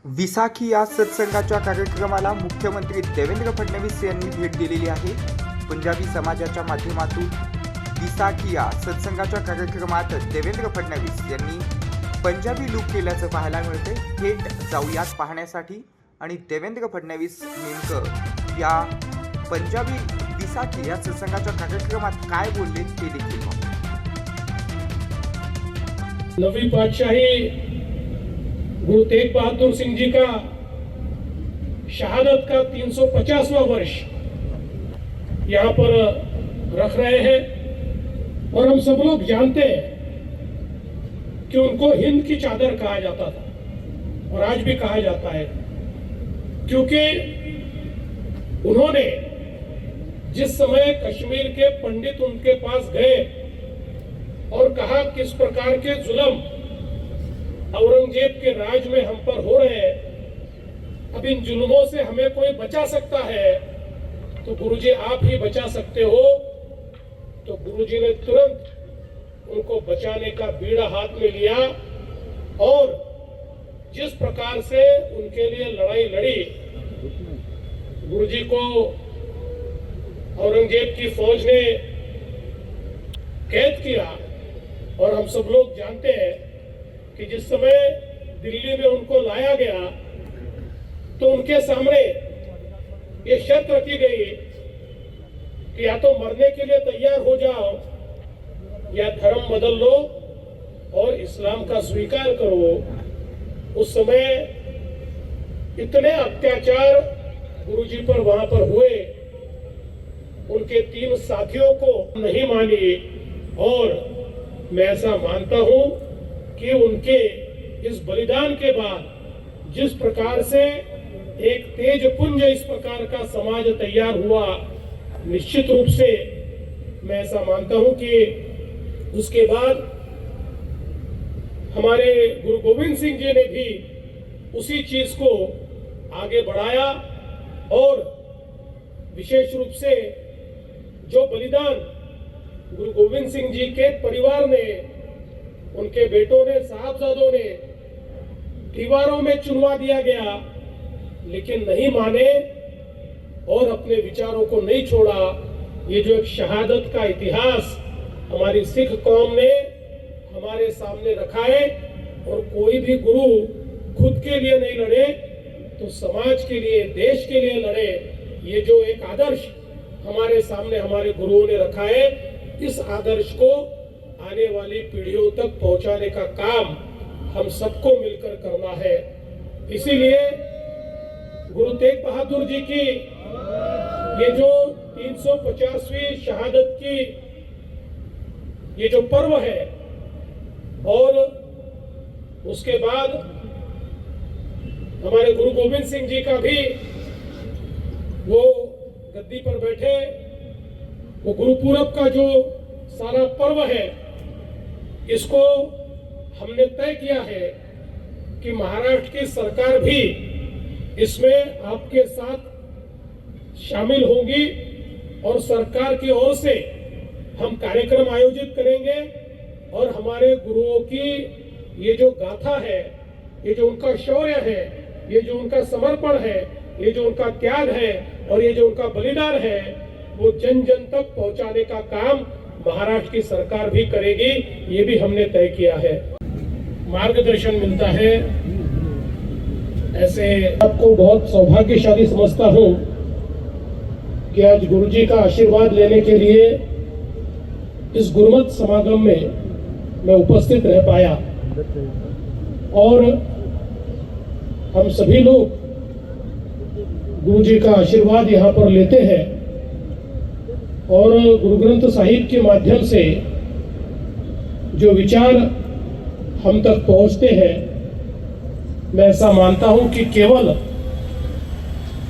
विसाखी या सत्संगाच्या कार्यक्रमाला मुख्यमंत्री देवेंद्र फडणवीस यांनी भेट दिलेली आहे। पंजाबी समाजाच्या माध्यमातून विसाखी या सत्संगाच्या कार्यक्रमात देवेंद्र फडणवीस यांनी पंजाबी लूक केल्याचं पाहायला मिळते। थेट जाऊयात पाहण्यासाठी आणि देवेंद्र फडणवीस नेमकं या पंजाबी विसाखी या सत्संगाच्या कार्यक्रमात काय बोलले ते देखील पाहू। नवी पातशाही गुरु तेग बहादुर सिंह जी का शहादत का 350वां वर्ष यहाँ पर रख रहे हैं और हम सब लोग जानते हैं कि उनको हिंद की चादर कहा जाता था और आज भी कहा जाता है, क्योंकि उन्होंने जिस समय कश्मीर के पंडित उनके पास गए और कहा किस प्रकार के जुल्म औरंगजेब के राज में हम पर हो रहे हैं, अब इन जुल्मों से हमें कोई बचा सकता है तो गुरुजी आप ही बचा सकते हो। तो गुरुजी ने तुरंत उनको बचाने का बीड़ा हाथ में लिया और जिस प्रकार से उनके लिए लड़ाई लड़ी, गुरुजी को औरंगजेब की फौज ने कैद किया और हम सब लोग जानते हैं कि जिस समय दिल्ली में उनको लाया गया तो उनके सामने ये शर्त रखी गई कि या तो मरने के लिए तैयार हो जाओ या धर्म बदल लो और इस्लाम का स्वीकार करो। उस समय इतने अत्याचार गुरुजी पर वहां पर हुए, उनके 3 साथियों को नहीं मानी और मैं ऐसा मानता हूं कि उनके इस बलिदान के बाद जिस प्रकार से एक तेज पुंज इस प्रकार का समाज तैयार हुआ, निश्चित रूप से मैं ऐसा मानता हूं कि उसके बाद हमारे गुरु गोविंद सिंह जी ने भी उसी चीज को आगे बढ़ाया और विशेष रूप से जो बलिदान गुरु गोविंद सिंह जी के परिवार ने, उनके बेटों ने, साहबजादों ने दीवारों में चुनवा दिया गया लेकिन नहीं माने और अपने विचारों को नहीं छोड़ा। ये जो एक शहादत का इतिहास हमारी सिख कौम ने हमारे सामने रखा है और कोई भी गुरु खुद के लिए नहीं लड़े तो समाज के लिए, देश के लिए लड़े। ये जो एक आदर्श हमारे सामने हमारे गुरुओं ने रखा है, इस आदर्श को आने वाली पीढ़ियों तक पहुंचाने का काम हम सबको मिलकर करना है। इसीलिए गुरु तेग बहादुर जी की ये जो 350वीं शहादत की ये जो पर्व है और उसके बाद हमारे गुरु गोविंद सिंह जी का भी वो गद्दी पर बैठे, वो गुरुपूरब का जो सारा पर्व है, इसको हमने तय किया है कि महाराष्ट्र की सरकार भी इसमें आपके साथ शामिल होगी और सरकार की ओर से हम कार्यक्रम आयोजित करेंगे और हमारे गुरुओं की ये जो गाथा है, ये जो उनका शौर्य है, ये जो उनका समर्पण है, ये जो उनका त्याग है और ये जो उनका बलिदान है, वो जन जन तक पहुंचाने का काम महाराष्ट्र की सरकार भी करेगी। ये भी हमने तय किया है। मार्गदर्शन मिलता है, ऐसे आपको बहुत सौभाग्यशाली समझता हूं कि आज गुरुजी का आशीर्वाद लेने के लिए इस गुरुमत समागम में मैं उपस्थित रह पाया और हम सभी लोग गुरुजी का आशीर्वाद यहाँ पर लेते हैं और गुरु ग्रंथ साहिब के माध्यम से जो विचार हम तक पहुंचते हैं, मैं ऐसा मानता हूं कि केवल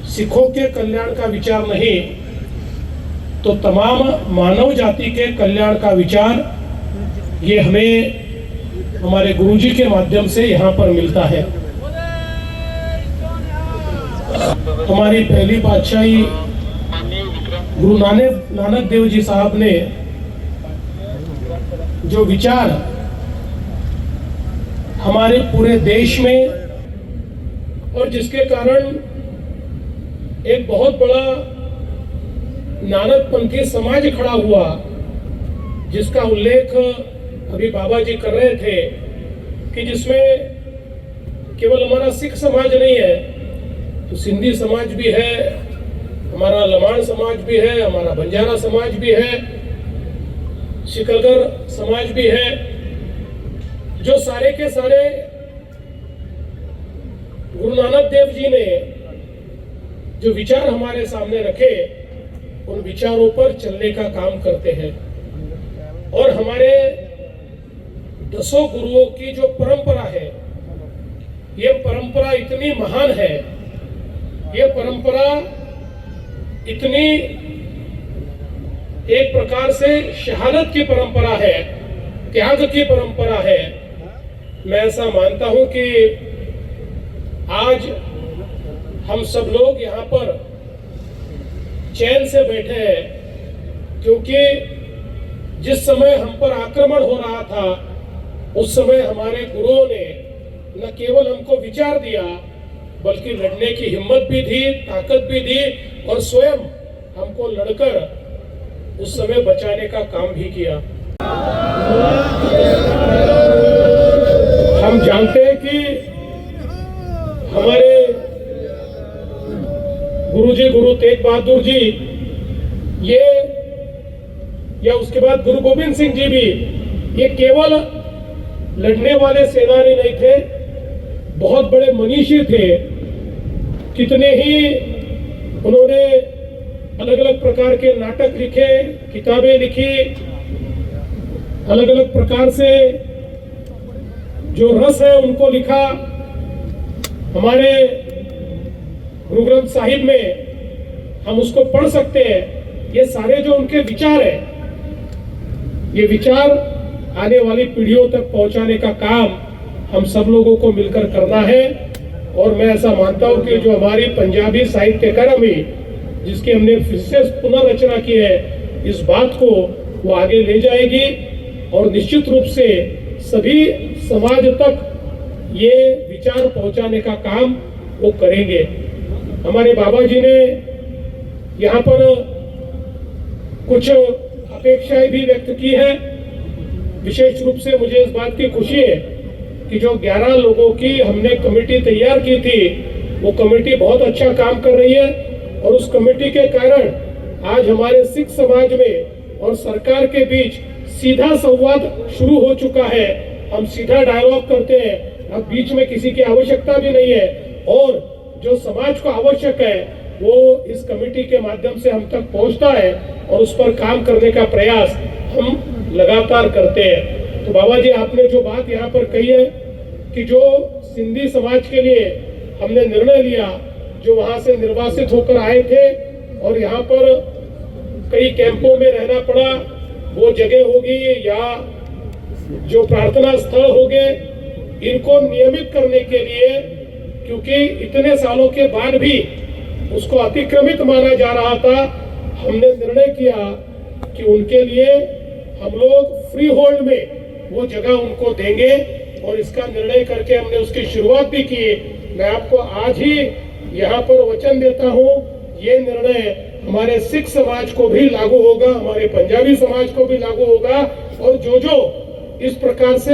सिखों के कल्याण का विचार नहीं तो तमाम मानव जाति के कल्याण का विचार ये हमें हमारे गुरुजी के माध्यम से यहाँ पर मिलता है। हमारी पहली पातशाही गुरु नानक देव जी साहब ने जो विचार हमारे पूरे देश में और जिसके कारण एक बहुत बड़ा नानकपंथी समाज खड़ा हुआ, जिसका उल्लेख अभी बाबा जी कर रहे थे कि जिसमें केवल हमारा सिख समाज नहीं है, तो सिंधी समाज भी है, हमारा लमाण समाज भी है, हमारा बंजारा समाज भी है, शिकलगर समाज भी है, जो सारे के सारे गुरु नानक देव जी ने जो विचार हमारे सामने रखे, उन विचारों पर चलने का काम करते हैं। और हमारे 10 गुरुओं की जो परंपरा है, ये परंपरा इतनी महान है, ये परंपरा इतनी एक प्रकार से शहादत की परंपरा है, त्याग की परंपरा है। मैं ऐसा मानता हूं कि आज हम सब लोग यहाँ पर चैन से बैठे हैं, क्योंकि जिस समय हम पर आक्रमण हो रहा था, उस समय हमारे गुरुओं ने न केवल हमको विचार दिया, बल्कि लड़ने की हिम्मत भी दी, ताकत भी दी, और स्वयं हमको लड़कर उस समय बचाने का काम भी किया। हम जानते हैं कि हमारे गुरुजी गुरु तेग बहादुर जी, ये या उसके बाद गुरु गोविंद सिंह जी भी, ये केवल लड़ने वाले सेनानी नहीं थे, बहुत बड़े मनीषी थे। कितने ही उन्होंने अलग अलग प्रकार के नाटक लिखे, किताबें लिखी, अलग अलग प्रकार से जो रस है उनको लिखा। हमारे गुरु ग्रंथ साहिब में हम उसको पढ़ सकते हैं। ये सारे जो उनके विचार है, ये विचार आने वाली पीढ़ियों तक पहुंचाने का काम हम सब लोगों को मिलकर करना है। और मैं ऐसा मानता हूं कि जो हमारी पंजाबी साहित्य अकादमी, जिसकी हमने फिर से पुनर्रचना की है, इस बात को वो आगे ले जाएगी और निश्चित रूप से सभी समाज तक ये विचार पहुंचाने का काम वो करेंगे। हमारे बाबा जी ने यहाँ पर कुछ अपेक्षाएं भी व्यक्त की है। विशेष रूप से मुझे इस बात की खुशी है कि जो 11 लोगों की हमने कमेटी तैयार की थी, वो कमेटी बहुत अच्छा काम कर रही है। और उस कमेटी के कारण आज हमारे सिख समाज में और सरकार के बीच सीधा संवाद शुरू हो चुका है। हम सीधा डायलॉग करते हैं, अब बीच में किसी की आवश्यकता भी नहीं है। और जो समाज को आवश्यक है, वो इस कमेटी के माध्यम से हम तक पहुंचता है और उस पर काम करने का प्रयास हम लगातार करते हैं। तो बाबा जी, आपने जो बात यहाँ पर कही है कि जो सिंधी समाज के लिए हमने निर्णय लिया, जो वहां से निर्वासित होकर आए थे और यहाँ पर कई कैंपों में रहना पड़ा, वो जगह होगी या जो प्रार्थना स्थल होंगे, इनको नियमित करने के लिए, क्योंकि इतने सालों के बाद भी उसको अतिक्रमित माना जा रहा था, हमने निर्णय किया कि उनके लिए हम लोग फ्री होल्ड में वो जगह उनको देंगे। और इसका निर्णय करके हमने उसकी शुरुआत भी की। मैं आपको आज ही यहाँ पर वचन देता हूँ, ये निर्णय हमारे सिख समाज को भी लागू होगा, हमारे पंजाबी समाज को भी लागू होगा। और जो इस प्रकार से